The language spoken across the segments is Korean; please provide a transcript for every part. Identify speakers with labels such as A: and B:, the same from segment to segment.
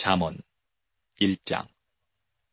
A: 잠언 1장.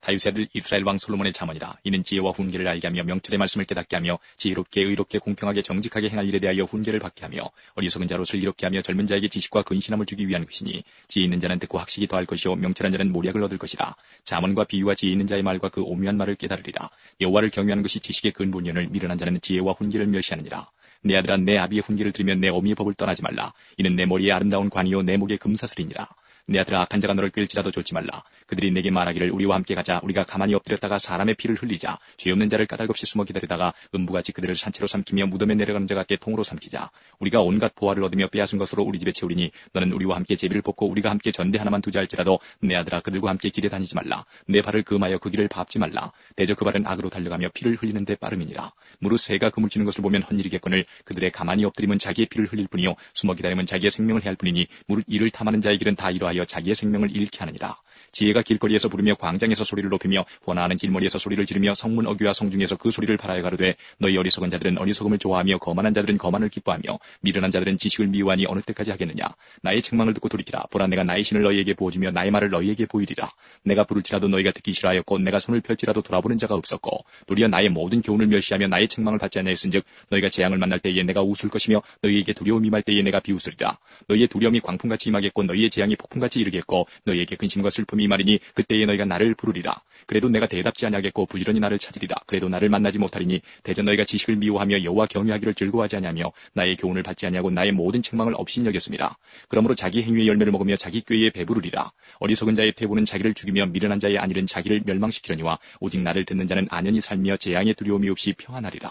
A: 다윗의 아들 이스라엘 왕 솔로몬의 잠언이라. 이는 지혜와 훈계를 알게 하며 명철의 말씀을 깨닫게 하며 지혜롭게 의롭게 공평하게 정직하게 행할 일에 대하여 훈계를 받게 하며 어리석은 자로 슬기롭게 하며 젊은 자에게 지식과 근신함을 주기 위한 것이니 지혜 있는 자는 듣고 학식이 더할 것이요 명철한 자는 모략을 얻을 것이라. 잠언과 비유와 지혜 있는 자의 말과 그 오묘한 말을 깨달으리라. 여호와를 경외하는 것이 지식의 근본이오늘 미련한 자는 지혜와 훈계를 멸시하느니라. 내 아들아, 내 아비의 훈계를 들으면 내 어미의 법을 떠나지 말라. 이는 내 머리에 아름다운 관이요 내 목에 금사슬이니라. 내 아들아, 악한 자가 너를 끌지라도 좇지 말라. 그들이 내게 말하기를 우리와 함께 가자. 우리가 가만히 엎드렸다가 사람의 피를 흘리자. 죄 없는 자를 까닭없이 숨어 기다리다가 음부같이 그들을 산채로 삼키며 무덤에 내려가는 자 같게 통으로 삼키자. 우리가 온갖 보화를 얻으며 빼앗은 것으로 우리 집에 채우리니 너는 우리와 함께 제비를 뽑고 우리가 함께 전대 하나만 두자 할지라도 내 아들아, 그들과 함께 길에 다니지 말라. 내 발을 금하여 그 길을 밟지 말라. 대저 그 발은 악으로 달려가며 피를 흘리는 데 빠름이니라. 무릇 새가 그물 치는 것을 보면 헛일이겠거늘 그들의 가만히 엎드리면 자기의 피를 흘릴 뿐이요 숨어 기다리면 자기의 생명을 해할 뿐이니 무릇 이를 탐하는 자의 길은 다 이러하여 자기의 생명을 잃게 하느니라. 지혜가 길거리에서 부르며 광장에서 소리를 높이며 번화하는 길머리에서 소리를 지르며 성문 어귀와 성중에서 그 소리를 바라여 가로되 너희 어리석은 자들은 어리석음을 좋아하며 거만한 자들은 거만을 기뻐하며 미련한 자들은 지식을 미워하니 어느 때까지 하겠느냐. 나의 책망을 듣고 돌이키라. 보라, 내가 나의 신을 너희에게 보여주며 나의 말을 너희에게 보이리라. 내가 부를지라도 너희가 듣기 싫어하였고 내가 손을 펼지라도 돌아보는 자가 없었고 도리어 나의 모든 교훈을 멸시하며 나의 책망을 받지 아니하였은즉 너희가 재앙을 만날 때에 내가 웃을 것이며 너희에게 두려움이 임할 때에 내가 비웃으리라. 너희의 두려움이 광풍같이 임하겠고 너희의 재앙이 폭풍같이 이르겠고 너희에게 근심과 슬픔이 임하리니 그때에 너희가 나를 부르리라. 그래도 내가 대답지 아니하겠고 부지런히 나를 찾으리라. 그래도 나를 만나지 못하리니 대저 너희가 지식을 미워하며 여호와 경외하기를 즐거워하지 아니하며 나의 교훈을 받지 아니하고 나의 모든 책망을 업신여겼습니다. 그러므로 자기 행위의 열매를 먹으며 자기 꾀에 배부르리라. 어리석은 자의 태부는 자기를 죽이며 미련한 자의 안일은 자기를 멸망시키려니와 오직 나를 듣는 자는 안연히 살며 재앙의 두려움이 없이 평안하리라.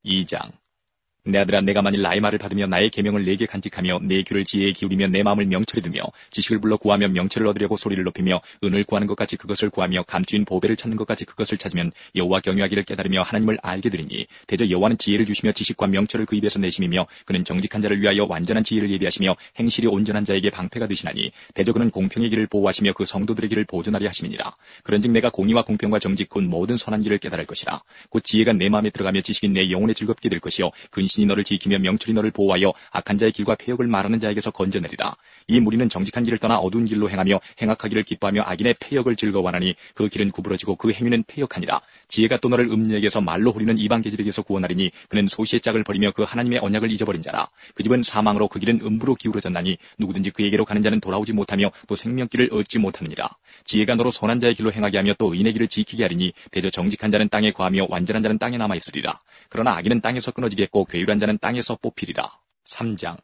A: 2장. 내 아들아, 내가 만일 나의 말을 받으며 나의 계명을 내게 간직하며 내 귀를 지혜에 기울이며 내 마음을 명철에 두며 지식을 불러 구하며 명철을 얻으려고 소리를 높이며 은을 구하는 것 같이 그것을 구하며 감추인 보배를 찾는 것 같이 그것을 찾으면 여호와 경외하기를 깨달으며 하나님을 알게 되리니 대저 여호와는 지혜를 주시며 지식과 명철을 그 입에서 내심이며 그는 정직한 자를 위하여 완전한 지혜를 예비하시며 행실이 온전한 자에게 방패가 되시나니 대저 그는 공평의 길을 보호하시며 그 성도들의 길을 보존하리 하심이니라. 그런즉 내가 공의와 공평과 정직 곧 모든 선한 길을 깨달을 것이라. 곧 지혜가 내 마음에 들어가며 지식이 내 영혼에 즐겁게 될 것이요 신이 너를 지키며 명철이 너를 보호하여 악한 자의 길과 폐역을 말하는 자에게서 건져내리라. 이 무리는 정직한 길을 떠나 어두운 길로 행하며 행악하기를 기뻐하며 악인의 폐역을 즐거워하나니 그 길은 구부러지고 그 행위는 폐역하니라. 지혜가 또 너를 음녀에게서 말로 호리는 이방 계집에게서 구원하리니 그는 소시의 짝을 버리며 그 하나님의 언약을 잊어버린 자라. 그 집은 사망으로 그 길은 음부로 기울어졌나니 누구든지 그에게로 가는 자는 돌아오지 못하며 또 생명길을 얻지 못하느니라. 지혜가 너로 선한 자의 길로 행하게 하며 또 의인의 길을 지키게 하리니 대저 정직한 자는 땅에 거하며 완전한 자는 땅에 남아 있으리라. 그러나 악인은 땅에서 끊어지겠고 괴율한 자는 땅에서 뽑히리라. 3장.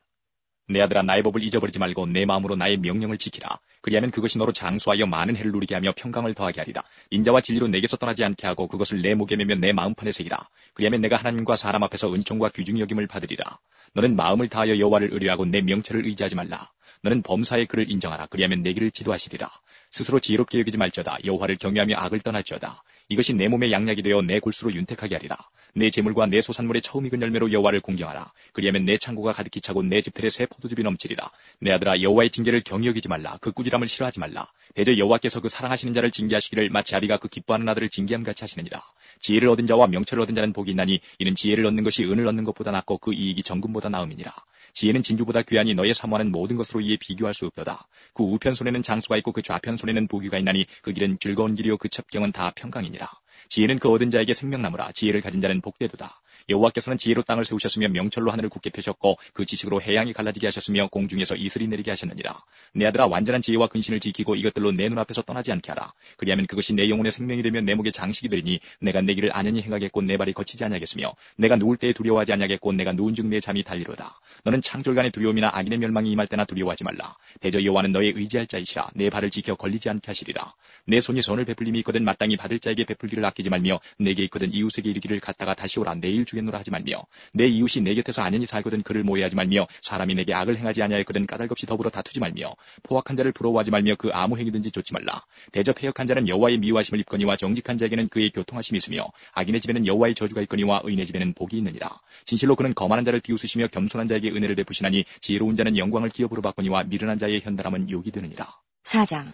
A: 내 아들아, 나의 법을 잊어버리지 말고 내 마음으로 나의 명령을 지키라. 그리하면 그것이 너로 장수하여 많은 해를 누리게 하며 평강을 더하게 하리라. 인자와 진리로 내게서 떠나지 않게 하고 그것을 내 목에 매며 내 마음판에 새기라. 그리하면 내가 하나님과 사람 앞에서 은총과 귀중히 여김을 받으리라. 너는 마음을 다하여 여호와를 의뢰하고 내 명철을 의지하지 말라. 너는 범사의 그를 인정하라. 그리하면 내 길을 지도하시리라. 스스로 지혜롭게 여기지 말지어다. 여호와를 경외하며 악을 떠날지어다. 이것이 내 몸의 양약이 되어 내 골수로 윤택하게 하리라. 내 재물과 내 소산물의 처음 익은 열매로 여호와를 공경하라. 그리하면 내 창고가 가득히 차고 내 집들의 새 포도즙이 넘치리라. 내 아들아, 여호와의 징계를 경히 여기지 말라. 그 꾸지람을 싫어하지 말라. 대저 여호와께서 그 사랑하시는 자를 징계하시기를 마치 아비가 그 기뻐하는 아들을 징계함같이 하시느니라. 지혜를 얻은 자와 명철을 얻은 자는 복이 있나니 이는 지혜를 얻는 것이 은을 얻는 것보다 낫고 그 이익이 정금보다 나음이니라. 지혜는 진주보다 귀하니 너의 사모하는 모든 것으로 이에 비교할 수 없도다. 그 우편 손에는 장수가 있고 그 좌편 손에는 부귀가 있나니 그 길은 즐거운 길이요 그 첩경은 다 평강이니라. 지혜는 그 얻은 자에게 생명나무라. 지혜를 가진 자는 복되도다. 여호와께서는 지혜로 땅을 세우셨으며 명철로 하늘을 굳게 펴셨고 그 지식으로 해양이 갈라지게 하셨으며 공중에서 이슬이 내리게 하셨느니라. 내 아들아, 완전한 지혜와 근신을 지키고 이것들로 내 눈앞에서 떠나지 않게 하라. 그리하면 그것이 내 영혼의 생명이 되며 내 목에 장식이 되리니 내가 내 길을 안연히 행하겠고 내 발이 거치지 아니하겠으며 내가 누울 때에 두려워하지 아니하겠고 내가 누운즉 내 잠이 달리로다. 너는 창졸간의 두려움이나 악인의 멸망이 임할 때나 두려워하지 말라. 대저 여호와는 너의 의지할 자이시라. 내 발을 지켜 걸리지 않게 하시리라. 내 손이 선을 베풀림이 있거든 마땅히 받을 자에게 베풀기를 아끼지 말며 내게 있거든 이웃에게 이르기를 갔다가 다시 오라. 내일 주겠노라 하지 말며 내 이웃이 내 곁에서 안연히 살거든 그를 모해하지 말며 사람이 내게 악을 행하지 아니하였거든 까닭없이 더불어 다투지 말며 포악한 자를 부러워하지 말며 그 아무 행위든지 좇지 말라. 대저 패역한 자는 여호와의 미워하심을 입거니와 정직한 자에게는 그의 교통하심이 있으며 악인의 집에는 여호와의 저주가 있거니와 의인의 집에는 복이 있느니라. 진실로 그는 거만한 자를 비웃으시며 겸손한 자에게 은혜를 베푸시나니 지혜로운 자는 영광을 기업으로 받거니와 미련한 자의 현달함은 욕이 되느니라.
B: 4장.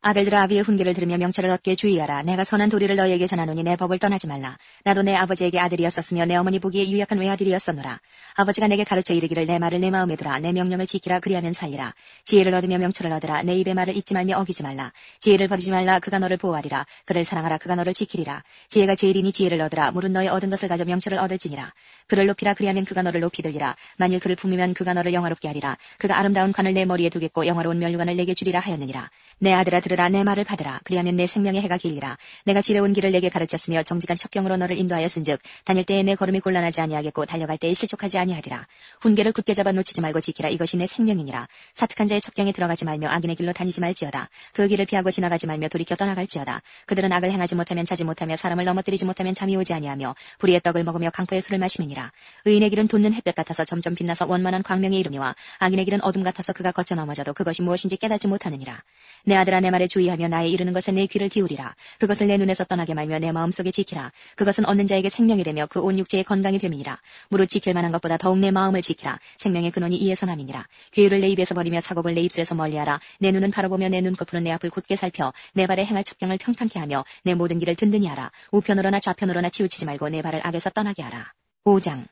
B: 아들들아 아비의 훈계를 들으며 명철을 얻게 주의하라. 내가 선한 도리를 너희에게 전하노니 내 법을 떠나지 말라. 나도 내 아버지에게 아들이었었으며 내 어머니 보기에 유약한 외아들이었었노라. 아버지가 내게 가르쳐 이르기를 내 말을 내 마음에 두라. 내 명령을 지키라. 그리하면 살리라. 지혜를 얻으며 명철을 얻으라. 내 입의 말을 잊지 말며 어기지 말라. 지혜를 버리지 말라. 그가 너를 보호하리라. 그를 사랑하라. 그가 너를 지키리라. 지혜가 제일이니 지혜를 얻으라. 물은 너의 얻은 것을 가져 명철을 얻을지니라. 그를 높이라. 그리하면 그가 너를 높이 들리라. 만일 그를 품으면 그가 너를 영화롭게 하리라. 그가 아름다운 관을 내 머리에 두겠고 영화로운 면류관을 내게 주리라 하였느니라. 내 아들아 들으라. 내 말을 받으라. 그리하면 내 생명의 해가 길리라. 내가 지레온 길을 내게 가르쳤으며 정직한 첩경으로 너를 인도하였은즉 다닐 때에 내 걸음이 곤란하지 아니하겠고 달려갈 때에 실족하지 아니하리라. 훈계를 굳게 잡아 놓치지 말고 지키라. 이것이 내 생명이니라. 사특한 자의 첩경에 들어가지 말며 악인의 길로 다니지 말지어다. 그 길을 피하고 지나가지 말며 돌이켜 떠나갈지어다. 그들은 악을 행하지 못하면 자지 못하며 사람을 넘어뜨리지 못하면 잠이 오지 아니하며 불의의 떡을 먹으며 강포의 술을 마심이니라. 의인의 길은 돋는 햇볕 같아서 점점 빛나서 원만한 광명에 이르니와 악인의 길은 어둠 같아서 그가 거쳐 넘어져도 그것이 무엇인지 깨닫지 못하느니라. 내 아들아 내 말에 주의하며 나의 이르는 것에 내 귀를 기울이라. 그것을 내 눈에서 떠나게 말며 내 마음속에 지키라. 그것은 얻는 자에게 생명이 되며 그 온 육체의 건강이 됨이니라. 무릇 지킬 만한 것보다 더욱 내 마음을 지키라. 생명의 근원이 이에서 남이니라. 괴유를 내 입에서 버리며 사곡을 내 입술에서 멀리하라. 내 눈은 바로 보며 내 눈꺼풀은 내 앞을 곧게 살펴 내 발에 행할 첩경을 평탄케 하며 내 모든 길을 든든히 하라. 우편으로나 좌편으로나 치우치지 말고 내 발을 악에서 떠나게 하라. 5장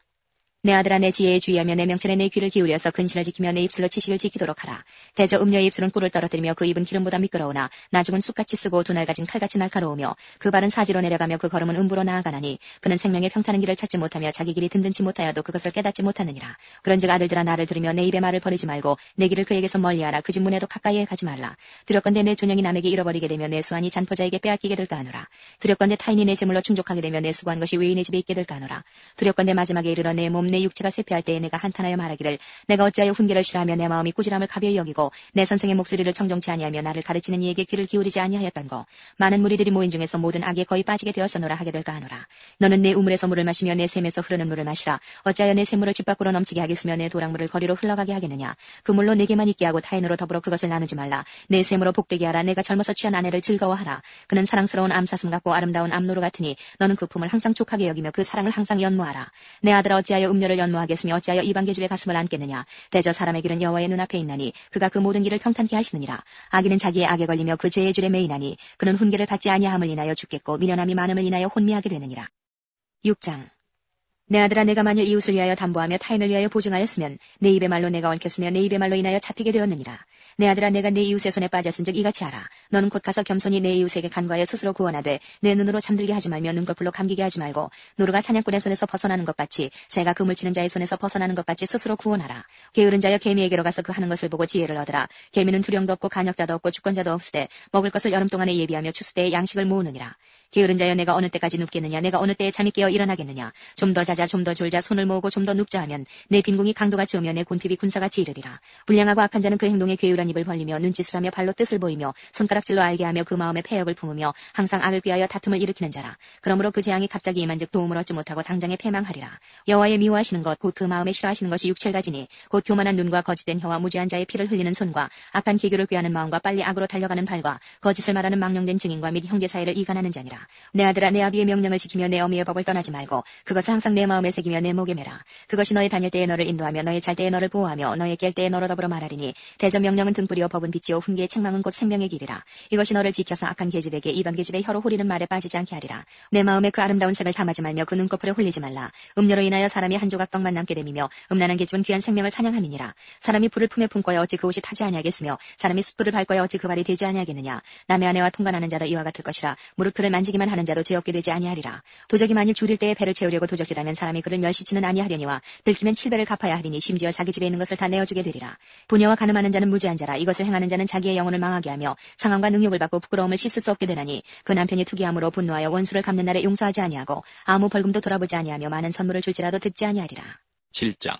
B: 내 아들아 내 지혜에 주의하며 내 명철에 내 귀를 기울여서 근신을 지키며 내 입술로 지식을 지키도록 하라. 대저 음녀의 입술은 꿀을 떨어뜨리며 그 입은 기름보다 미끄러우나 나중은 쑥같이 쓰고 두 날 가진 칼같이 날카로우며 그 발은 사지로 내려가며 그 걸음은 음부로 나아가나니 그는 생명의 평탄한 길을 찾지 못하며 자기 길이 든든치 못하여도 그것을 깨닫지 못하느니라. 그런즉 아들들아 나를 들으며 내 입의 말을 버리지 말고 내 길을 그에게서 멀리하라. 그 집 문에도 가까이에 가지 말라. 두렵건대 내 존영이 남에게 잃어버리게 되며 내 수완이 잔포자에게 빼앗기게 될까 하노라. 두렵건대 타인이 내 재물로 충족하게 되며 내 수고한 것이 외인의 집에 있게 될까 하노라. 두렵건대 마지막에 이르러 내 몸 내 육체가 쇠폐할 때에 내가 한탄하여 말하기를 내가 어찌하여 훈계를 싫어하며 내 마음이 꾸지람을 가벼이 여기고 내 선생의 목소리를 청종치 아니하며 나를 가르치는 이에게 귀를 기울이지 아니하였던거. 많은 무리들이 모인 중에서 모든 악에 거의 빠지게 되었으노라 하게 될까 하노라. 너는 내 우물에서 물을 마시며 내 샘에서 흐르는 물을 마시라. 어찌하여 내 샘물을 집 밖으로 넘치게 하겠으며 내 도랑물을 거리로 흘러가게 하겠느냐. 그 물로 내게만 있게 하고 타인으로 더불어 그것을 나누지 말라. 내 샘으로 복되게 하라. 내가 젊어서 취한 아내를 즐거워하라. 그는 사랑스러운 암사슴 같고 아름다운 암노루 같으니 너는 그 품을 항상 촉하게 여기며 그 사랑을 항상 연모하라. 내 아들아 어찌하여 음료를 연모하겠으며 어찌하여 이방계집에 가슴을 안겠느냐. 대저 사람의 길은 여호와의 눈앞에 있나니 그가 그 모든 길을 평탄케 하시느니라. 악인은 자기의 악에 걸리며 그 죄의 줄에 매이나니 그는 훈계를 받지 아니함을 인하여 죽겠고 미련함이 많음을 인하여 혼미하게 되느니라. 6장 내 아들아 내가 만일 이웃을 위하여 담보하며 타인을 위하여 보증하였으면 내 입의 말로 내가 얽혔으며 내 입의 말로 인하여 잡히게 되었느니라. 내 아들아 내가 내 이웃의 손에 빠졌은즉 이같이 하라. 너는 곧 가서 겸손히 내 이웃에게 간과하여 스스로 구원하되 내 눈으로 잠들게 하지 말며 눈꺼풀로 감기게 하지 말고 노루가 사냥꾼의 손에서 벗어나는 것 같이 새가 그물 치는 자의 손에서 벗어나는 것 같이 스스로 구원하라. 게으른 자여 개미에게로 가서 그 하는 것을 보고 지혜를 얻으라. 개미는 두령도 없고 간역자도 없고 주권자도 없으되 먹을 것을 여름 동안에 예비하며 추수 때에 양식을 모으느니라. 게으른 자여 내가 어느 때까지 눕겠느냐. 내가 어느 때에 잠이 깨어 일어나겠느냐. 좀 더 자자 좀 더 졸자 손을 모으고 좀 더 눕자 하면 내 빈궁이 강도같이 오며 내 곤핍이 군사같이 이르리라. 불량하고 악한 자는 그 행동에 괴유한 입을 벌리며 눈짓을 하며 발로 뜻을 보이며 손가락질로 알게 하며 그 마음에 패역을 품으며 항상 악을 꾀하여 다툼을 일으키는 자라. 그러므로 그 재앙이 갑자기 임한즉 도움을 얻지 못하고 당장에 패망하리라. 여호와의 미워하시는 것 곧 그 마음에 싫어하시는 것이 육체가지니 곧 교만한 눈과 거짓된 혀와 무죄한 자의 피를 흘리는 손과 악한 기교를 꾀하는 마음과 빨리 악으로 달려가는 발과 거짓을 말하는 망령된 증인과 및 형제 사이를 이간하는 자니라. 내 아들아 내 아비의 명령을 지키며 내 어미의 법을 떠나지 말고 그것을 항상 내 마음에 새기며 내 목에 매라. 그것이 너희 다닐 때에 너를 인도하며 너희 잘 때에 너를 보호하며 너희 깰 때에 너로 더불어 말하리니 대저 명령은 등불이요 법은 빛이요 훈계의 책망은 곧 생명의 길이라. 이것이 너를 지켜서 악한 계집에게 이방 계집의 혀로 후리는 말에 빠지지 않게 하리라. 내 마음에 그 아름다운 색을 탐하지 말며 그 눈꺼풀에 홀리지 말라. 음료로 인하여 사람이 한 조각 떡만 남게 됨이며 음란한 계집은 귀한 생명을 사냥함이니라. 사람이 불을 품에 품고야 어찌 그 옷이 타지 아니하겠으며 사람이 숯불을 밟고야 어찌 그 발이 되지 아니하겠느냐. 남의 아내와 통관하는 자도 이와 같을 것이라. 무릇 그를 만지기만 하는 자도 죄 없게 되지 아니하리라. 도적이 만일 줄일 때에 배를 채우려고 도적질하면 사람이 그를 멸시치는 아니하려니와 들키면 7배를 갚아야 하리니 심지어 자기 집에 있는 것을 다 내어주게 되리라. 부녀와 가늠하는 자는 무지한 자라. 이것을 행하는 자는 자기의 영혼을 망하게 하며 상함과 능욕을 받고 부끄러움을 씻을 수 없게 되나니 그 남편이 투기함으로 분노하여 원수를 갚는 날에 용서하지 아니하고 아무 벌금도 돌아보지 아니하며 많은 선물을 줄지라도 듣지 아니하리라.
A: 7장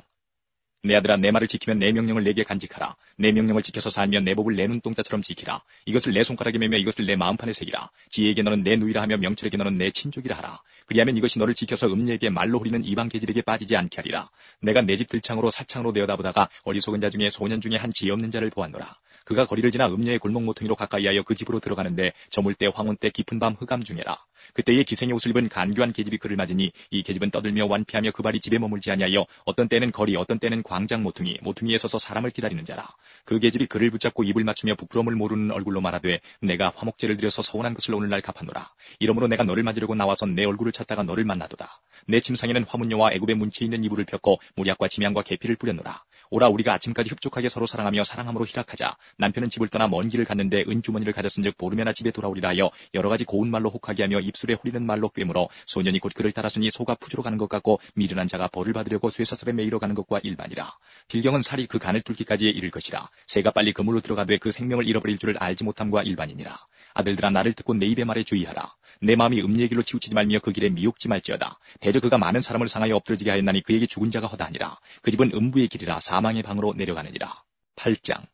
A: 내 아들아 내 말을 지키면 내 명령을 내게 간직하라. 내 명령을 지켜서 살면 내 법을 내 눈동자처럼 지키라. 이것을 내 손가락에 매며 이것을 내 마음판에 새기라. 지혜에게 너는 내 누이라 하며 명철에게 너는 내 친족이라 하라. 그리하면 이것이 너를 지켜서 음녀에게 말로 후리는 이방 계집에게 빠지지 않게 하리라. 내가 내 집 들창으로 사창으로 내어다보다가 어리석은 자 중에 소년 중에 한 지혜 없는 자를 보았노라. 그가 거리를 지나 음녀의 골목 모퉁이로 가까이하여 그 집으로 들어가는데 저물 때 황혼 때 깊은 밤 흑암 중에라. 그때에 기생의 옷을 입은 간교한 계집이 그를 맞으니 이 계집은 떠들며 완피하며 그 발이 집에 머물지 아니하여 어떤 때는 거리 어떤 때는 광장 모퉁이에 서서 사람을 기다리는 자라. 그 계집이 그를 붙잡고 입을 맞추며 부끄러움을 모르는 얼굴로 말하되 내가 화목제를 드려서 서운한 것을 오늘날 갚아노라. 이러므로 내가 너를 맞으려고 나와서 내 얼굴을 찾다가 너를 만나도다. 내 침상에는 화문녀와 애굽의 문체에 있는 이불을 폈고 모략과 침향과 계피를 뿌렸노라. 오라 우리가 아침까지 흡족하게 서로 사랑하며 사랑함으로 희락하자. 남편은 집을 떠나 먼 길을 갔는데 은주머니를 가졌은즉 보름에나 집에 돌아오리라 하여 여러 가지 고운 말로 혹하게 하며 입술에 후리는 말로 꿰물어 소년이 곧 그를 따랐으니 소가 푸주로 가는 것 같고 미련한 자가 벌을 받으려고 쇠사슬에 매이러 가는 것과 일반이라. 빌경은 살이 그 간을 뚫기까지에 이를 것이라. 새가 빨리 그물로 들어가되 그 생명을 잃어버릴 줄을 알지 못함과 일반이니라. 아들들아 나를 듣고 내 입의 말에 주의하라. 내 마음이 음리의 길로 치우치지 말며 그 길에 미혹지 말지어다. 대저 그가 많은 사람을 상하여 엎드러지게 하였나니 그에게 죽은 자가 허다하니라. 그 집은 음부의 길이라 사망의 방으로 내려가느니라. 8장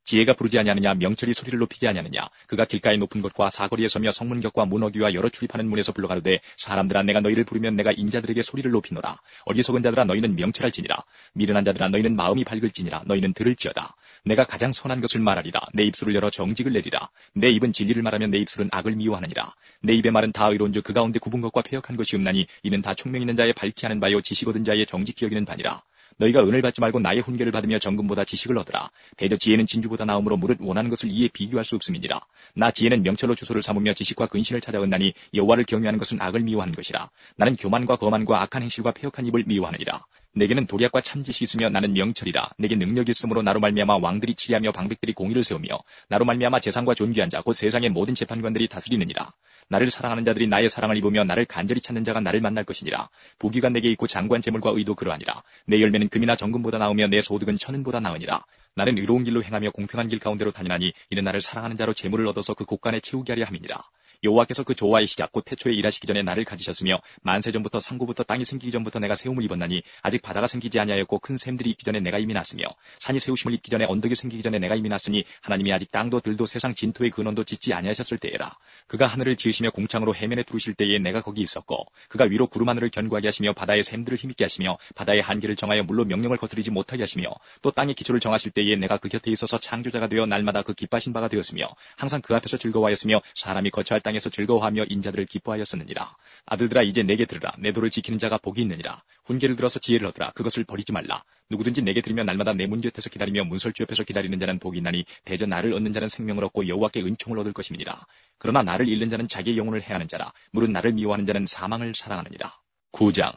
A: 지혜가 부르지 아니하느냐 명철이 소리를 높이지 아니하느냐. 그가 길가의 높은 곳과 사거리에 서며 성문격과 문어귀와 여러 출입하는 문에서 불러가로되 사람들아 내가 너희를 부르면 내가 인자들에게 소리를 높이노라. 어리석은 자들아 너희는 명철할지니라. 미련한 자들아 너희는 마음이 밝을지니라. 너희는 들을지어다. 내가 가장 선한 것을 말하리라. 내 입술을 열어 정직을 내리라. 내 입은 진리를 말하면 내 입술은 악을 미워하느니라. 내 입의 말은 다 의로운즉 그 가운데 굽은 것과 패역한 것이 없나니 이는 다 총명 있는 자의 밝히 하는 바요 지식 얻은 자의 정직히 여기는 바니라. 너희가 은을 받지 말고 나의 훈계를 받으며 정금보다 지식을 얻으라. 대저 지혜는 진주보다 나음으로 무릇 원하는 것을 이에 비교할 수 없음이니라. 나 지혜는 명철로 주소를 삼으며 지식과 근신을 찾아온나니 여호와를 경외하는 것은 악을 미워하는 것이라. 나는 교만과 거만과 악한 행실과 패역한 입을 미워하느니라. 내게는 도략과 참짓이 있으며 나는 명철이라. 내게 능력이 있으므로 나로 말미암아 왕들이 치리하며 방백들이 공의를 세우며 나로 말미암아 재상과 존귀한 자 곧 세상의 모든 재판관들이 다스리느니라. 나를 사랑하는 자들이 나의 사랑을 입으며 나를 간절히 찾는 자가 나를 만날 것이니라. 부귀가 내게 있고 장관 재물과 의도 그러하니라. 내 열매는 금이나 정금보다 나으며 내 소득은 천은보다 나으니라. 나는 의로운 길로 행하며 공평한 길 가운데로 다니나니 이는 나를 사랑하는 자로 재물을 얻어서 그 곳간에 채우게 하려 함이니라. 여호와께서 그 조화의 시작 곧 태초에 일하시기 전에 나를 가지셨으며 만세전부터 상고부터 땅이 생기기 전부터 내가 세움을 입었나니 아직 바다가 생기지 아니하였고 큰 샘들이 있기 전에 내가 이미 났으며 산이 세우심을 입기 전에 언덕이 생기기 전에 내가 이미 났으니 하나님이 아직 땅도 들도 세상 진토의 근원도 짓지 아니하셨을 때에라. 그가 하늘을 지으시며 공창으로 해면에 두르실 때에 내가 거기 있었고 그가 위로 구름 하늘을 견고하게 하시며 바다의 샘들을 힘있게 하시며 바다의 한계를 정하여 물로 명령을 거스르지 못하게 하시며 또 땅의 기초를 정하실 때에 내가 그 곁에 있어서 창조자가 되어 날마다 그 기뻐하신 바가 되었으며 항상 그 앞에서 즐거워하였으며 사람이 거처할 땅에서 즐거워하며 인자들을 기뻐하였었느니라. 아들들아 이제 내게 들으라. 내 도를 지키는 자가 복이 있느니라. 훈계를 들어서 지혜를 얻으라. 그것을 버리지 말라. 누구든지 내게 들으며 날마다 내 문 곁에서 기다리며 문설주 옆에서 기다리는 자는 복이 있나니 대저 나를 얻는 자는 생명을 얻고 여호와께 은총을 얻을 것임이니라. 그러나 나를 잃는 자는 자기의 영혼을 해하는 자라. 무릇 나를 미워하는 자는 사망을 사랑하느니라. 9장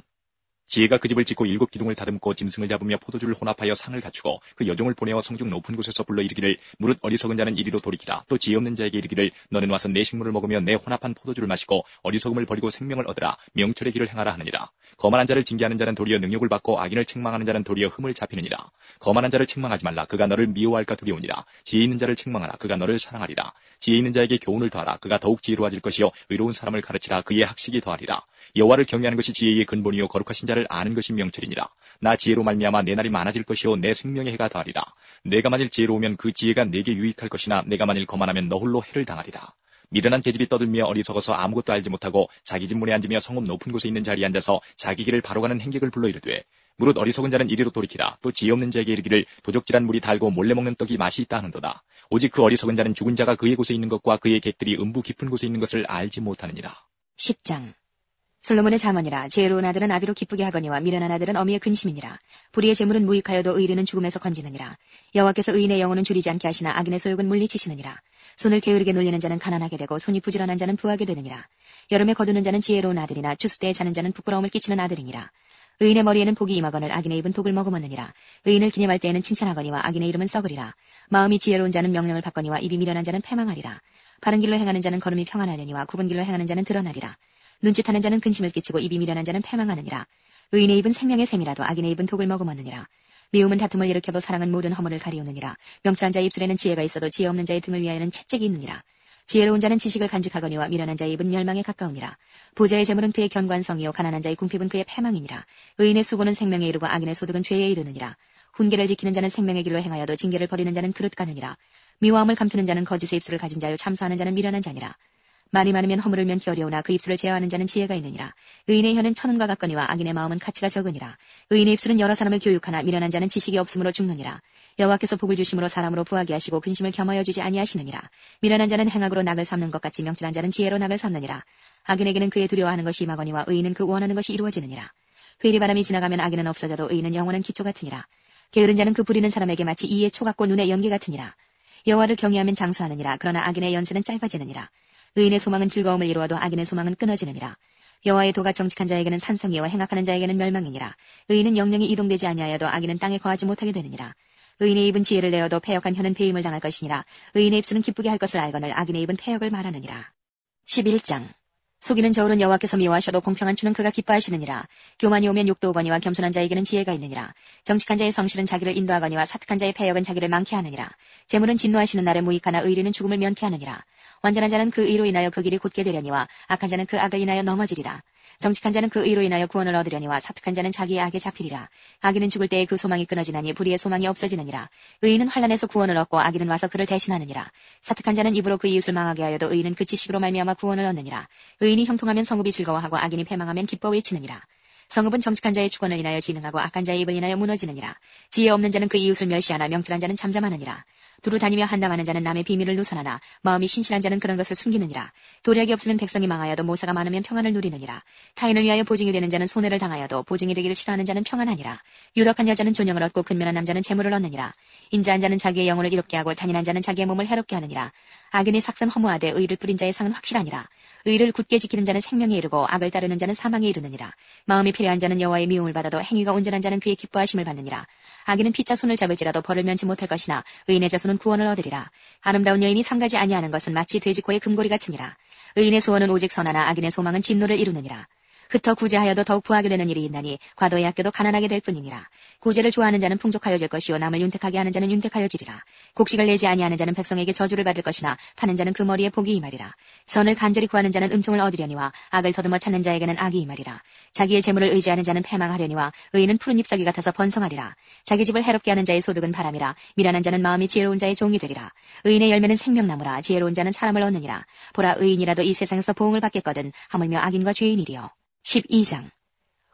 A: 지혜가 그 집을 짓고 7 기둥을 다듬고 짐승을 잡으며 포도주를 혼합하여 상을 갖추고 그 여종을 보내어 성중 높은 곳에서 불러 이르기를 무릇 어리석은 자는 이리로 돌이키라. 또 지혜 없는 자에게 이르기를 너는 와서 내 식물을 먹으며 내 혼합한 포도주를 마시고 어리석음을 버리고 생명을 얻으라. 명철의 길을 행하라 하느니라. 거만한 자를 징계하는 자는 도리어 능력을 받고 악인을 책망하는 자는 도리어 흠을 잡히느니라. 거만한 자를 책망하지 말라. 그가 너를 미워할까 두려우니라. 지혜 있는 자를 책망하라. 그가 너를 사랑하리라. 지혜 있는 자에게 교훈을 더하라. 그가 더욱 지혜로워질 것이요 의로운 사람을 가르치라. 그의 학식이 더하리라. 여호와를 경외하는 것이 지혜의 근본이요 거룩하신 자를 아는 것이 명철이니라. 나 지혜로 말미암아 내 날이 많아질 것이요 내 생명의 해가 더하리라. 내가 만일 지혜로우면 그 지혜가 내게 유익할 것이나 내가 만일 거만하면 너 홀로 해를 당하리라. 미련한 계집이 떠들며 어리석어서 아무것도 알지 못하고 자기 집 문에 앉으며 성읍 높은 곳에 있는 자리에 앉아서 자기 길을 바로 가는 행객을 불러 이르되 무릇 어리석은 자는 이리로 돌이키라. 또 지혜 없는 자에게 이르기를 도적질한 물이 달고 몰래 먹는 떡이 맛이 있다 하는도다. 오직 그 어리석은 자는 죽은 자가 그의 곳에 있는 것과 그의 객들이 음부 깊은 곳에 있는 것을 알지 못하느니라.
B: 10장 솔로몬의 잠언이라. 지혜로운 아들은 아비로 기쁘게 하거니와 미련한 아들은 어미의 근심이니라. 불의의 재물은 무익하여도 의리는 죽음에서 건지느니라. 여호와께서 의인의 영혼은 줄이지 않게 하시나 악인의 소욕은 물리치시느니라. 손을 게으르게 놀리는 자는 가난하게 되고 손이 부지런한 자는 부하게 되느니라. 여름에 거두는 자는 지혜로운 아들이나 추수때에 자는 자는 부끄러움을 끼치는 아들이니라. 의인의 머리에는 복이 임하거늘 악인의 입은 독을 머금었느니라. 의인을 기념할 때에는 칭찬하거니와 악인의 이름은 썩으리라. 마음이 지혜로운 자는 명령을 받거니와 입이 미련한 자는 패망하리라. 바른 길로 행하는 자는 걸음이 평안하려니와 굽은 길로 행하는 자는 드러나리라. 눈짓하는 자는 근심을 끼치고 입이 미련한 자는 패망하느니라. 의인의 입은 생명의 샘이라도 악인의 입은 독을 머금었느니라. 미움은 다툼을 일으켜도 사랑은 모든 허물을 가리우느니라. 명철한 자의 입술에는 지혜가 있어도 지혜 없는 자의 등을 위하여는 채찍이 있느니라. 지혜로운 자는 지식을 간직하거니와 미련한 자의 입은 멸망에 가까우니라. 부자의 재물은 그의 견관성이요 가난한 자의 궁핍은 그의 패망이니라. 의인의 수고는 생명에 이르고 악인의 소득은 죄에 이르느니라. 훈계를 지키는 자는 생명의 길로 행하여도 징계를 버리는 자는 그릇 가느니라. 미워함을 감추는 자는 거짓의 입술을 가진 자요 참사하는 자는 미련한 자니라. 말이 많으면 허물을 면키 어려우나 그 입술을 제어하는 자는 지혜가 있느니라. 의인의 혀는 천운과 같거니와 악인의 마음은 가치가 적으니라. 의인의 입술은 여러 사람을 교육하나 미련한 자는 지식이 없으므로 죽느니라. 여호와께서 복을 주심으로 사람으로 부하게 하시고 근심을 겸하여 주지 아니하시느니라. 미련한 자는 행악으로 낙을 삼는 것 같이 명철한 자는 지혜로 낙을 삼느니라. 악인에게는 그의 두려워하는 것이 임하거니와 의인은 그 원하는 것이 이루어지느니라. 회리바람이 지나가면 악인은 없어져도 의인은 영원한 기초 같으니라. 게으른 자는 그 부리는 사람에게 마치 이에 초 같고 눈에 연기 같으니라. 여호와를 경외하면 장수하느니라. 그러나 악인의 연세는 짧아지느니라. 의인의 소망은 즐거움을 이루어도 악인의 소망은 끊어지느니라. 여호와의 도가 정직한 자에게는 산성이와 행악하는 자에게는 멸망이니라. 의인은 영영이 이동되지 아니하여도 악인은 땅에 거하지 못하게 되느니라. 의인의 입은 지혜를 내어도 패역한 혀는 배임을 당할 것이니라. 의인의 입술은 기쁘게 할 것을 알거늘 악인의 입은 패역을 말하느니라. 11장. 속이는 저울은 여호와께서 미워하셔도 공평한 추는 그가 기뻐하시느니라. 교만이 오면 욕도 오거니와 겸손한 자에게는 지혜가 있느니라. 정직한 자의 성실은 자기를 인도하거니와 사특한 자의 패역은 자기를 망케 하느니라. 재물은 진노하시는 날에 무익하나 의리는 죽음을 면케 하느니라. 완전한 자는 그 의로 인하여 그 길이 곧게 되려니와 악한 자는 그 악을 인하여 넘어지리라. 정직한 자는 그 의로 인하여 구원을 얻으려니와 사특한 자는 자기의 악에 잡히리라. 악인은 죽을 때에 그 소망이 끊어지나니 불의의 소망이 없어지느니라. 의인은 환난에서 구원을 얻고 악인은 와서 그를 대신하느니라. 사특한 자는 입으로 그 이웃을 망하게 하여도 의인은 그 지식으로 말미암아 구원을 얻느니라. 의인이 형통하면 성읍이 즐거워하고 악인이 패망하면 기뻐 외치느니라. 성읍은 정직한 자의 주권을 인하여 진흥하고 악한 자의 입을 인하여 무너지느니라. 지혜 없는 자는 그 이웃을 멸시하나 명철한 자는 잠잠하느니라. 두루 다니며 한담하는 자는 남의 비밀을 누설하나 마음이 신실한 자는 그런 것을 숨기느니라. 도략이 없으면 백성이 망하여도 모사가 많으면 평안을 누리느니라. 타인을 위하여 보증이 되는 자는 손해를 당하여도 보증이 되기를 싫어하는 자는 평안하니라. 유덕한 여자는 존영을 얻고 근면한 남자는 재물을 얻느니라. 인자한 자는 자기의 영혼을 이롭게 하고 잔인한 자는 자기의 몸을 해롭게 하느니라. 악인의 삭은 허무하되 의를 뿌린 자의 상은 확실하니라. 의를 굳게 지키는 자는 생명에 이르고 악을 따르는 자는 사망에 이르느니라. 마음이 필요한 자는 여호와의 미움을 받아도 행위가 온전한 자는 그의 기뻐하심을 받느니라. 악인은 피차 손을 잡을지라도 벌을 면치 못할 것이나 의인의 자손은 구원을 얻으리라. 아름다운 여인이 삼가지 아니하는 것은 마치 돼지코의 금고리 같으니라. 의인의 소원은 오직 선하나 악인의 소망은 진노를 이루느니라. 흩어 구제하여도 더욱 부하게 되는 일이 있나니 과도에 아껴도 가난하게 될 뿐이니라. 구제를 좋아하는 자는 풍족하여질 것이요 남을 윤택하게 하는 자는 윤택하여지리라. 곡식을 내지 아니하는 자는 백성에게 저주를 받을 것이나 파는 자는 그 머리에 복이 임하리라. 선을 간절히 구하는 자는 은총을 얻으려니와 악을 더듬어 찾는 자에게는 악이 임하리라. 자기의 재물을 의지하는 자는 패망하려니와 의인은 푸른 잎사귀 같아서 번성하리라. 자기 집을 해롭게 하는 자의 소득은 바람이라. 미련한 자는 마음이 지혜로운 자의 종이 되리라. 의인의 열매는 생명나무라. 지혜로운 자는 사람을 얻느니라. 보라 의인이라도 이 세상에서 보응을 받겠거든 하물며 악인과 죄인이리요. 12장.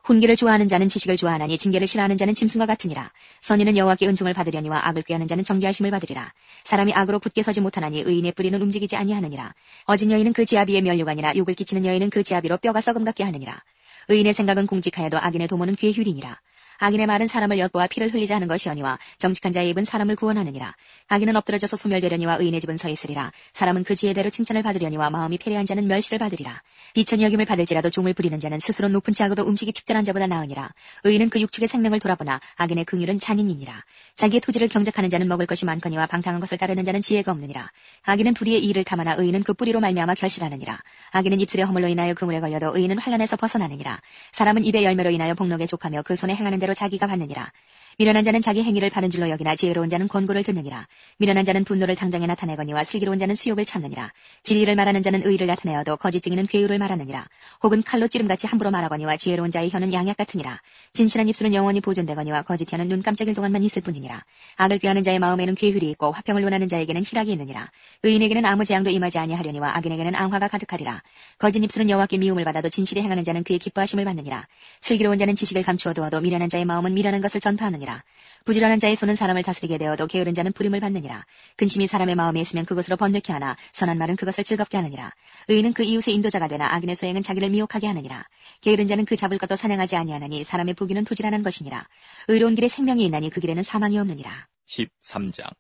B: 훈계를 좋아하는 자는 지식을 좋아하나니 징계를 싫어하는 자는 짐승과 같으니라. 선인은 여호와께 은총을 받으려니와 악을 꾀하는 자는 정죄하심을 받으리라. 사람이 악으로 굳게 서지 못하나니 의인의 뿌리는 움직이지 아니하느니라. 어진 여인은 그 지아비의 면류관이라. 욕을 끼치는 여인은 그 지아비로 뼈가 썩음 같게 하느니라. 의인의 생각은 공직하여도 악인의 도모는 귀에 휴리니라. 악인의 말은 사람을 엿보아 피를 흘리자 하는 것이오니와 정직한 자의 입은 사람을 구원하느니라. 악인은 엎드러져서 소멸되려니와 의인의 집은 서 있으리라. 사람은 그 지혜대로 칭찬을 받으려니와 마음이 패례한 자는 멸시를 받으리라. 비천이 여김을 받을지라도 종을 부리는 자는 스스로 높은 자하고도 음식이 핍절한 자보다 나으니라. 의인은 그 육축의 생명을 돌아보나 악인의 긍휼은 잔인이니라. 자기의 토지를 경작하는 자는 먹을 것이 많거니와 방탕한 것을 따르는 자는 지혜가 없느니라. 악인은 불의의 일을 탐하나 의인은 그 뿌리로 말미암아 결실하느니라. 악인은 입술의 허물로 인하여 그물에 걸려도 의인은 환난에서 벗어나느니라. 사람은 입의 열매로 인하여 복록에 족하며 그 손에 행하는 대로 자기가 받느니라. 미련한 자는 자기 행위를 바른 줄로 여기나 지혜로운 자는 권고를 듣느니라. 미련한 자는 분노를 당장에 나타내거니와 슬기로운 자는 수욕을 참느니라. 진리를 말하는 자는 의를 나타내어도 거짓 증인은 괴유를 말하느니라. 혹은 칼로 찌름같이 함부로 말하거니와 지혜로운 자의 혀는 양약 같으니라. 진실한 입술은 영원히 보존되거니와 거짓 혀는 눈 깜짝일 동안만 있을 뿐이니라. 악을 꾀하는 자의 마음에는 괴휼이 있고 화평을 논하는 자에게는 희락이 있느니라. 의인에게는 아무 재앙도 임하지 아니하려니와 악인에게는 앙화가 가득하리라. 거짓 입술은 여호와께 미움을 받아도 진실이 행하는 자는 그의 기뻐하심을 받느니라. 슬기로운 자는 지식을 감추어 두어도 미련한 자의 마음은 미련한 것을 전파하느니라. 부지런한 자의 손은 사람을 다스리게 되어도 게으른 자는 부림을 받느니라. 근심이 사람의 마음에 있으면 그것으로 번뇌케 하나 선한 말은 그것을 즐겁게 하느니라. 의인은 그 이웃의 인도자가 되나 악인의 소행은 자기를 미혹하게 하느니라. 게으른 자는 그 잡을 것도 사냥하지 아니하나니 사람의 부귀는 부지런한 것이니라. 의로운 길에 생명이 있나니 그 길에는 사망이 없느니라.
A: 13장.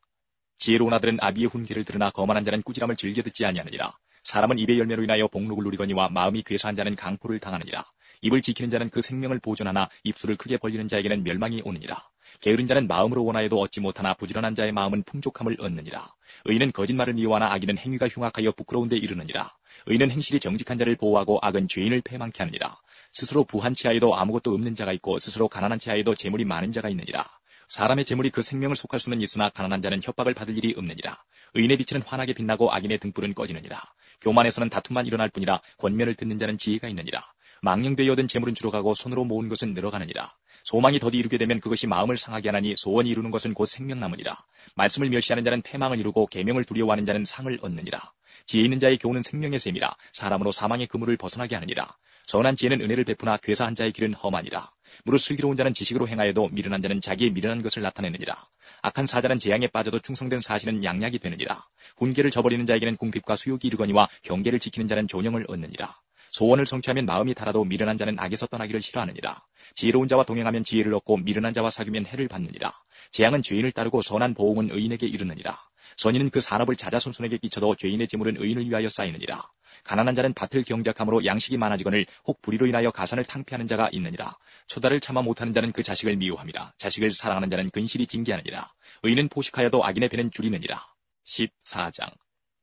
A: 지혜로운 아들은 아비의 훈계를 들으나 거만한 자는 꾸지람을 즐겨 듣지 아니하느니라. 사람은 입의 열매로 인하여 복록을 누리거니와 마음이 괴사한 자는 강포를 당하느니라. 입을 지키는 자는 그 생명을 보존하나 입술을 크게 벌리는 자에게는 멸망이 오느니라. 게으른 자는 마음으로 원하여도 얻지 못하나 부지런한 자의 마음은 풍족함을 얻느니라. 의인은 거짓말을 미워하나 악인은 행위가 흉악하여 부끄러운 데 이르느니라. 의인은 행실이 정직한 자를 보호하고 악은 죄인을 패망케 하느니라. 스스로 부한 채하여도 아무것도 없는 자가 있고 스스로 가난한 채하여도 재물이 많은 자가 있느니라. 사람의 재물이 그 생명을 속할 수는 있으나 가난한 자는 협박을 받을 일이 없느니라. 의인의 빛은 환하게 빛나고 악인의 등불은 꺼지느니라. 교만에서는 다툼만 일어날 뿐이라 권면을 듣는 자는 지혜가 있느니라. 망령되어 얻은 재물은 줄어가고 손으로 모은 것은 늘어가느니라. 소망이 더디 이루게 되면 그것이 마음을 상하게 하나니 소원이 이루는 것은 곧 생명나무니라. 말씀을 멸시하는 자는 패망을 이루고 계명을 두려워하는 자는 상을 얻느니라. 지혜 있는 자의 교훈은 생명의 셈이라 사람으로 사망의 그물을 벗어나게 하느니라. 선한 지혜는 은혜를 베푸나 괴사한 자의 길은 험하니라. 무릇 슬기로운 자는 지식으로 행하여도 미련한 자는 자기의 미련한 것을 나타내느니라. 악한 사자는 재앙에 빠져도 충성된 사실은 양약이 되느니라. 훈계를 저버리는 자에게는 궁핍과 수욕이 이르거니와 경계를 지키는 자는 존영을 얻느니라. 소원을 성취하면 마음이 달아도 미련한 자는 악에서 떠나기를 싫어하느니라. 지혜로운 자와 동행하면 지혜를 얻고 미련한 자와 사귀면 해를 받느니라. 재앙은 죄인을 따르고 선한 보응은 의인에게 이르느니라. 선인은 그 산업을 자자손손에게 끼쳐도 죄인의 재물은 의인을 위하여 쌓이느니라. 가난한 자는 밭을 경작함으로 양식이 많아지거늘 혹 불의로 인하여 가산을 탕피하는 자가 있느니라. 초다를 참아 못하는 자는 그 자식을 미워함이라. 자식을 사랑하는 자는 근실이 징계하느니라. 의인은 포식하여도 악인의 배는 줄이느니라. 14장.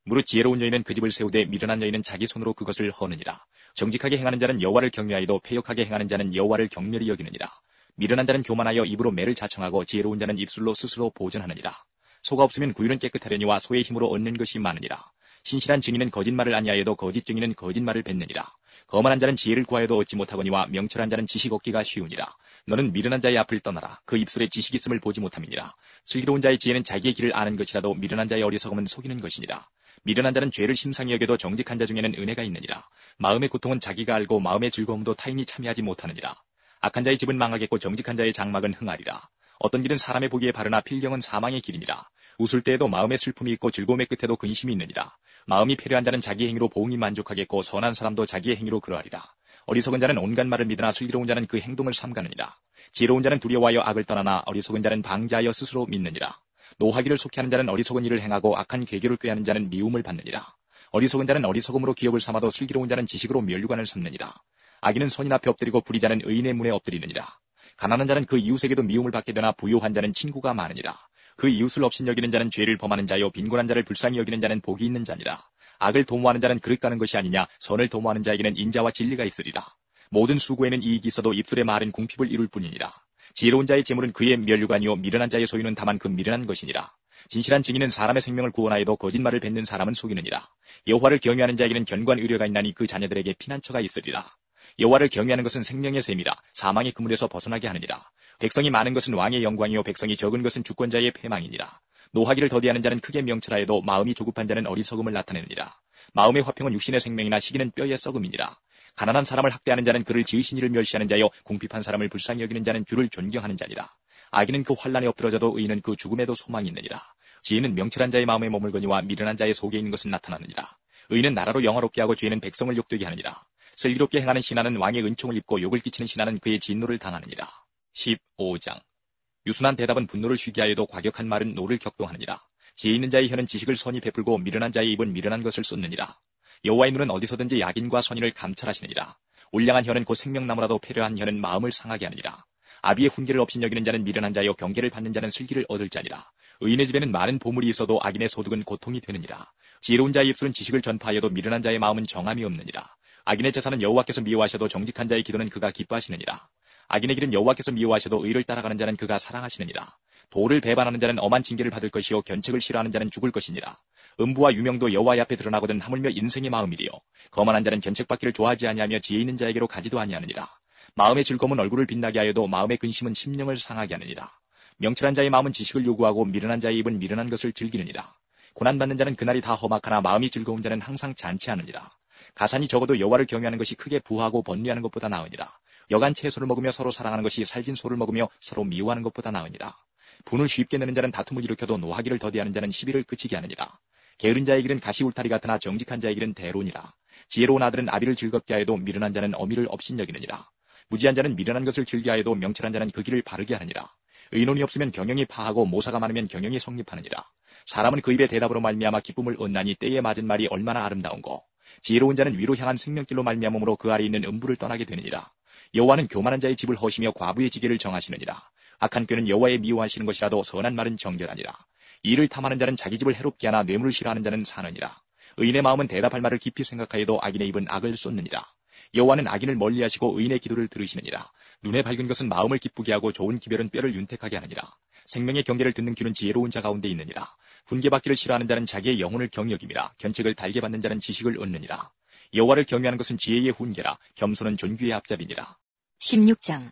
A: 무릇 지혜로운 여인은 그 집을 세우되 미련한 여인은 자기 손으로 그것을 허느니라. 정직하게 행하는 자는 여호와를 경외하여도 패역하게 행하는 자는 여호와를 경멸히 여기느니라. 미련한 자는 교만하여 입으로 매를 자청하고 지혜로운 자는 입술로 스스로 보전하느니라. 소가 없으면 구유는 깨끗하려니와 소의 힘으로 얻는 것이 많으니라. 신실한 증인은 거짓말을 아니하여도 거짓 증인은 거짓말을 뱉느니라. 거만한 자는 지혜를 구하여도 얻지 못하거니와 명철한 자는 지식 얻기가 쉬우니라. 너는 미련한 자의 앞을 떠나라. 그 입술에 지식 있음을 보지 못함이니라. 슬기로운 자의 지혜는 자기의 길을 아는 것이라도 미련한 자의 어리석음은 속이는 것이니라. 미련한 자는 죄를 심상히 여겨도 정직한 자 중에는 은혜가 있느니라. 마음의 고통은 자기가 알고 마음의 즐거움도 타인이 참여하지 못하느니라. 악한 자의 집은 망하겠고 정직한 자의 장막은 흥하리라. 어떤 길은 사람의 보기에 바르나 필경은 사망의 길이니라. 웃을 때에도 마음의 슬픔이 있고 즐거움의 끝에도 근심이 있느니라. 마음이 패려한 자는 자기 행위로 보응이 만족하겠고 선한 사람도 자기의 행위로 그러하리라. 어리석은 자는 온갖 말을 믿으나 슬기로운 자는 그 행동을 삼가느니라. 지혜로운 자는 두려워하여 악을 떠나나 어리석은 자는 방자하여 스스로 믿느니라. 노하기를 속히하는 자는 어리석은 일을 행하고 악한 계교를 꾀하는 자는 미움을 받느니라. 어리석은 자는 어리석음으로 기업을 삼아도 슬기로운 자는 지식으로 면류관을 삼느니라. 악인은 선인 앞에 엎드리고 불의자는 의인의 문에 엎드리느니라. 가난한 자는 그 이웃에게도 미움을 받게 되나 부유한 자는 친구가 많으니라. 그 이웃을 업신 여기는 자는 죄를 범하는 자요 빈곤한 자를 불쌍히 여기는 자는 복이 있는 자니라. 악을 도모하는 자는 그릇 가는 것이 아니냐. 선을 도모하는 자에게는 인자와 진리가 있으리라. 모든 수고에는 이익이 있어도 입술의 말은 궁핍을 이룰 뿐이니라. 지혜로운 자의 재물은 그의 면류관이요 미련한 자의 소유는 다만 그 미련한 것이니라. 진실한 증인은 사람의 생명을 구원하여도 거짓말을 뱉는 사람은 속이느니라. 여호와를 경외하는 자에게는 견고한 의뢰가 있나니 그 자녀들에게 피난처가 있으리라. 여호와를 경외하는 것은 생명의 셈이라. 사망의 그물에서 벗어나게 하느니라. 백성이 많은 것은 왕의 영광이요 백성이 적은 것은 주권자의 패망이니라. 노하기를 더디하는 자는 크게 명철하여도 마음이 조급한 자는 어리석음을 나타내느니라. 마음의 화평은 육신의 생명이나 시기는 뼈의 썩음이니라. 가난한 사람을 학대하는 자는 그를 지으신 이를 멸시하는 자요 궁핍한 사람을 불쌍히 여기는 자는 주를 존경하는 자니라. 악인은 그 환난에 엎드러져도 의인은 그 죽음에도 소망이 있느니라. 지혜는 명철한 자의 마음에 머물거니와 미련한 자의 속에 있는 것은 나타나느니라. 의인은 나라로 영화롭게 하고 죄는 백성을 욕되게 하느니라. 슬기롭게 행하는 신하는 왕의 은총을 입고 욕을 끼치는 신하는 그의 진노를 당하느니라. 15장. 유순한 대답은 분노를 쉬게 하여도 과격한 말은 노를 격동하느니라. 지혜 있는 자의 혀는 지식을 선히 베풀고 미련한 자의 입은 미련한 것을 쏟느니라. 여호와의 눈은 어디서든지 악인과 선인을 감찰하시느니라. 울량한 혀는 곧 생명나무라도 패려한 혀는 마음을 상하게 하느니라. 아비의 훈계를 없인 여기는 자는 미련한 자요 경계를 받는 자는 슬기를 얻을 자니라. 의인의 집에는 많은 보물이 있어도 악인의 소득은 고통이 되느니라. 지혜로운 자의 입술은 지식을 전파하여도 미련한 자의 마음은 정함이 없느니라. 악인의 제사는 여호와께서 미워하셔도 정직한 자의 기도는 그가 기뻐하시느니라. 악인의 길은 여호와께서 미워하셔도 의를 따라가는 자는 그가 사랑하시느니라. 도를 배반하는 자는 엄한 징계를 받을 것이요 견책을 싫어하는 자는 죽을 것이니라. 음부와 유명도 여호와의 앞에 드러나거든 하물며 인생의 마음이리요. 거만한 자는 견책받기를 좋아하지 아니하며 지혜 있는 자에게로 가지도 아니하느니라. 마음의 즐거움은 얼굴을 빛나게 하여도 마음의 근심은 심령을 상하게 하느니라. 명철한 자의 마음은 지식을 요구하고 미련한 자의 입은 미련한 것을 즐기느니라. 고난받는 자는 그날이 다 험악하나 마음이 즐거운 자는 항상 잔치하느니라. 가산이 적어도 여호와를 경외하는 것이 크게 부하고 번뇌하는 것보다 나으니라. 여간 채소를 먹으며 서로 사랑하는 것이 살진 소를 먹으며 서로 미워하는 것보다 나으니라. 분을 쉽게 내는 자는 다툼을 일으켜도 노하기를 더디하는 자는 시비를 그치게 하느니라. 게으른 자의 길은 가시 울타리 같으나 정직한 자의 길은 대론이라. 지혜로운 아들은 아비를 즐겁게 하여도 미련한 자는 어미를 업신 여기느니라. 무지한 자는 미련한 것을 즐겨하여도 명철한 자는 그 길을 바르게 하느니라. 의논이 없으면 경영이 파하고 모사가 많으면 경영이 성립하느니라. 사람은 그 입의 대답으로 말미암아 기쁨을 얻나니 때에 맞은 말이 얼마나 아름다운고. 지혜로운 자는 위로 향한 생명길로 말미암음으로 그 아래 있는 음부를 떠나게 되느니라. 여호와는 교만한 자의 집을 허시며 과부의 지게를 정하시느니라. 악한 꾀는 여호와의 미워하시는 것이라도 선한 말은 정결하니라. 이를 탐하는 자는 자기 집을 해롭게 하나 뇌물을 싫어하는 자는 사느니라. 의인의 마음은 대답할 말을 깊이 생각하여도 악인의 입은 악을 쏟느니라. 여호와는 악인을 멀리하시고 의인의 기도를 들으시느니라. 눈에 밝은 것은 마음을 기쁘게 하고 좋은 기별은 뼈를 윤택하게 하느니라. 생명의 경계를 듣는 귀는 지혜로운 자 가운데 있느니라. 훈계받기를 싫어하는 자는 자기의 영혼을 경여김이라. 견책을 달게 받는 자는 지식을 얻느니라. 여호와를 경외하는 것은 지혜의 훈계라. 겸손은 존귀의 앞잡이니라.
B: 16장.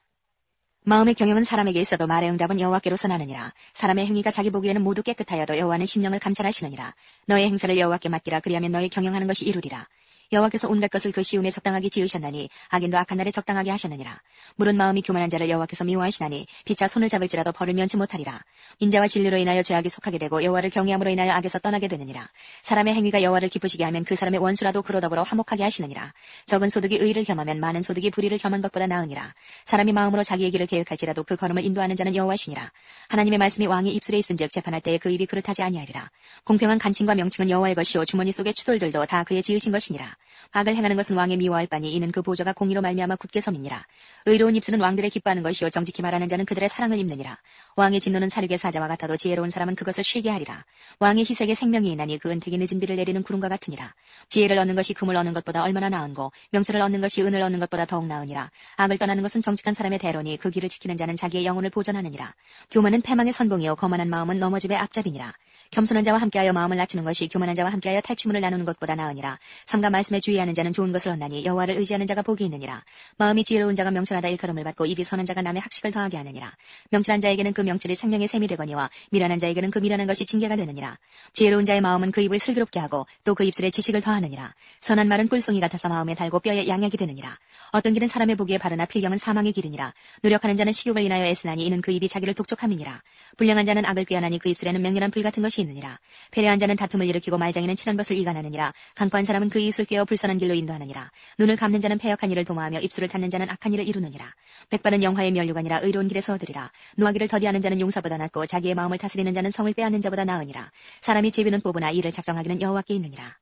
B: 마음의 경영은 사람에게 있어도 말의 응답은 여호와께로서 나느니라. 사람의 행위가 자기 보기에는 모두 깨끗하여도 여호와는 심령을 감찰하시느니라. 너의 행사를 여호와께 맡기라. 그리하면 너의 경영하는 것이 이루리라. 여호와께서 온갖 것을 그 시온에 적당하게 지으셨나니 악인도 악한 날에 적당하게 하셨느니라. 물은 마음이 교만한 자를 여호와께서 미워하시나니 피차 손을 잡을지라도 벌을 면치 못하리라. 인자와 진리로 인하여 죄악에 속하게 되고 여호와를 경외함으로 인하여 악에서 떠나게 되느니라. 사람의 행위가 여호와를 기쁘시게 하면 그 사람의 원수라도 그로 더불어 화목하게 하시느니라. 적은 소득이 의를 겸하면 많은 소득이 불의를 겸한 것보다 나으니라. 사람이 마음으로 자기의 길을 계획할지라도 그 걸음을 인도하는 자는 여호와시니라. 하나님의 말씀이 왕의 입술에 있은즉 재판할 때에 그 입이 그릇하지 아니하리라. 공평한 간칭과 명칭은 여호와의 것이요 주머니 속의 추돌들도 다 그의 지으신 것이니라. 악을 행하는 것은 왕의 미워할 바니 이는 그 보좌가 공의로 말미암아 굳게 섬이니라. 의로운 입술은 왕들의 기뻐하는 것이요 정직히 말하는 자는 그들의 사랑을 입느니라. 왕의 진노는 사륙의 사자와 같아도 지혜로운 사람은 그것을 쉬게 하리라. 왕의 희색에 생명이 있나니 그 은택이 늦은 비를 내리는 구름과 같으니라. 지혜를 얻는 것이 금을 얻는 것보다 얼마나 나은고 명철을 얻는 것이 은을 얻는 것보다 더욱 나으니라. 악을 떠나는 것은 정직한 사람의 대로니 그 길을 지키는 자는 자기의 영혼을 보전하느니라. 교만은 패망의 선봉이요 거만한 마음은 넘어짐의 앞잡이니라. 겸손한 자와 함께하여 마음을 낮추는 것이 교만한 자와 함께하여 탈취물을 나누는 것보다 나으니라. 삼가 말씀에 주의하는 자는 좋은 것을 얻나니 여호와를 의지하는 자가 복이 있느니라. 마음이 지혜로운 자가 명철하다 일컬음을 받고 입이 선한 자가 남의 학식을 더하게 하느니라. 명철한 자에게는 그 명철이 생명의 샘이 되거니와 미련한 자에게는 그 미련한 것이 징계가 되느니라. 지혜로운 자의 마음은 그 입을 슬기롭게 하고 또 그 입술에 지식을 더하느니라. 선한 말은 꿀송이 같아서 마음에 달고 뼈에 양약이 되느니라. 어떤 길은 사람의 보기에 바르나 필경은 사망의 길이니라. 노력하는 자는 식욕을 인하여 애쓰나니 이는 그 입이 자기를 독촉함이니라. 불량한 자는 악을 꾀하나니 그 입술에는 맹렬한 불 같은 것이 있느니라. 패례한 자는 다툼을 일으키고 말장이는 친한 것을 이간하느니라. 강포한 사람은 그 이웃을 꿰어 불선한 길로 인도하느니라. 눈을 감는 자는 패역한 일을 도모하며 입술을 닫는 자는 악한 일을 이루느니라. 백발은 영화의 면류관이라 의로운 길에서 얻으리라. 노하기를 더디하는 자는 용사보다 낫고 자기의 마음을 다스리는 자는 성을 빼앗는 자보다 나으니라. 사람이 제비는 뽑으나 이를 작정하기는 여호와께 있느니라.